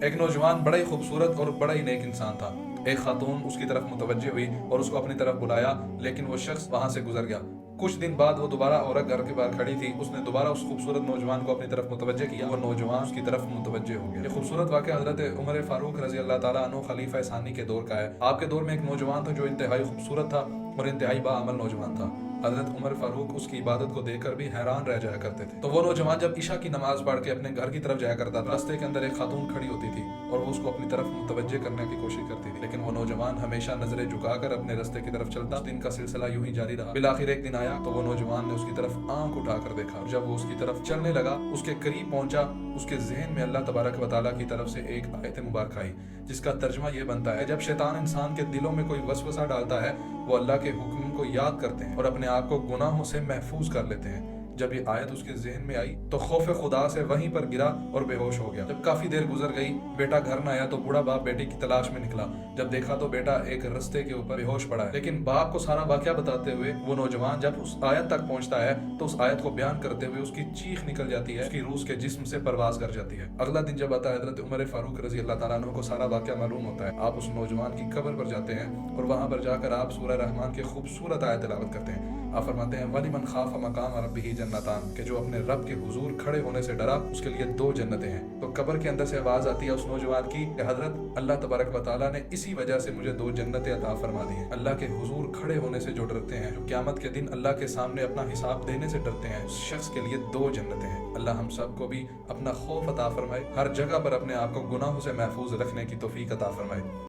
ایک نوجوان بڑا ہی خوبصورت اور بڑا ہی نیک انسان تھا۔ ایک خاتون اس کی طرف متوجہ ہوئی اور اس کو اپنی طرف بلایا، لیکن وہ شخص وہاں سے گزر گیا۔ کچھ دن بعد وہ دوبارہ عورت گھر کے باہر کھڑی تھی، اس نے دوبارہ اس خوبصورت نوجوان کو اپنی طرف متوجہ کیا، وہ نوجوان اس کی طرف متوجہ ہو گیا۔ یہ خوبصورت واقعہ حضرت عمر فاروق رضی اللہ تعالیٰ عنہ خلیفہ ثانی کے دور کا ہے۔ آپ کے دور میں ایک نوجوان تھا جو انتہائی خوبصورت تھا اور انتہائی باعمل نوجوان تھا۔ حضرت عمر فاروق اس کی عبادت کو دیکھ کر بھی حیران رہ جایا کرتے تھے۔ تو وہ نوجوان جب عشاء کی نماز پڑھ کے اپنے گھر کی طرف جایا کرتا تھا، راستے کے اندر ایک خاتون کھڑی ہوتی تھی اور وہ اس کو اپنی طرف متوجہ کرنے کی کوشش کرتی تھی، لیکن وہ نوجوان ہمیشہ نظریں جھکا کر اپنے راستے کی طرف چلتا۔ دن کا سلسلہ یوں ہی جاری رہا۔ بالآخر ایک دن آیا تو وہ نوجوان نے اس کی طرف آنکھ اٹھا کر دیکھا۔ جب وہ اس کی طرف چلنے لگا، اس کے قریب پہنچا، اس کے ذہن میں اللہ تبارک و تعالیٰ کی طرف سے ایک آیت مبارکہ آئی، جس کا ترجمہ یہ بنتا ہے: جب شیطان انسان کے دلوں میں کوئی وسوسہ ڈالتا ہے، وہ اللہ کے حکم کو یاد کرتے ہیں اور اپنے آپ کو گناہوں سے محفوظ کر لیتے ہیں۔ جب یہ آیت اس کے ذہن میں آئی تو خوف خدا سے وہیں پر گرا اور بے ہوش ہو گیا۔ جب کافی دیر گزر گئی، بیٹا گھر نہ آیا تو بوڑھا باپ بیٹے کی تلاش میں نکلا۔ جب دیکھا تو بیٹا ایک رستے کے اوپر بے ہوش پڑا ہے، لیکن باپ کو سارا واقعہ بتاتے ہوئے وہ نوجوان جب اس آیت تک پہنچتا ہے تو اس آیت کو بیان کرتے ہوئے اس کی چیخ نکل جاتی ہے، اس کی روح اس کے جسم سے پرواز کر جاتی ہے۔ اگلا دن جب آتا ہے، حضرت عمر فاروق رضی اللہ تعالیٰ عنہ کو سارا واقعہ معلوم ہوتا ہے۔ آپ اس نوجوان کی قبر پر جاتے ہیں اور وہاں پر جا کر آپ سورہ رحمان کی خوبصورت آیت تلاوت کرتے ہیں۔ آپ فرماتے ہیں: وَلِمَنْ خَافَ مَقَامَ رَبِّهِ جَنَّتَانِ، کہ جو اپنے رب کے حضور کھڑے ہونے سے ڈرا، اس کے لیے 2 جنتیں ہیں۔ تو قبر کے اندر سے آواز آتی ہے اس نوجوان کی کہ حضرت اللہ تبارک و تعالیٰ نے اسی وجہ سے مجھے 2 جنتیں عطا فرما دی ہیں۔ اللہ کے حضور کھڑے ہونے سے جو ڈرتے ہیں، جو قیامت کے دن اللہ کے سامنے اپنا حساب دینے سے ڈرتے ہیں، اس شخص کے لیے 2 جنتیں ہیں۔ اللہ ہم سب کو بھی اپنا خوف عطا فرمائے، ہر جگہ پر اپنے آپ کو گناہوں سے محفوظ رکھنے کی توفیق عطا فرمائے۔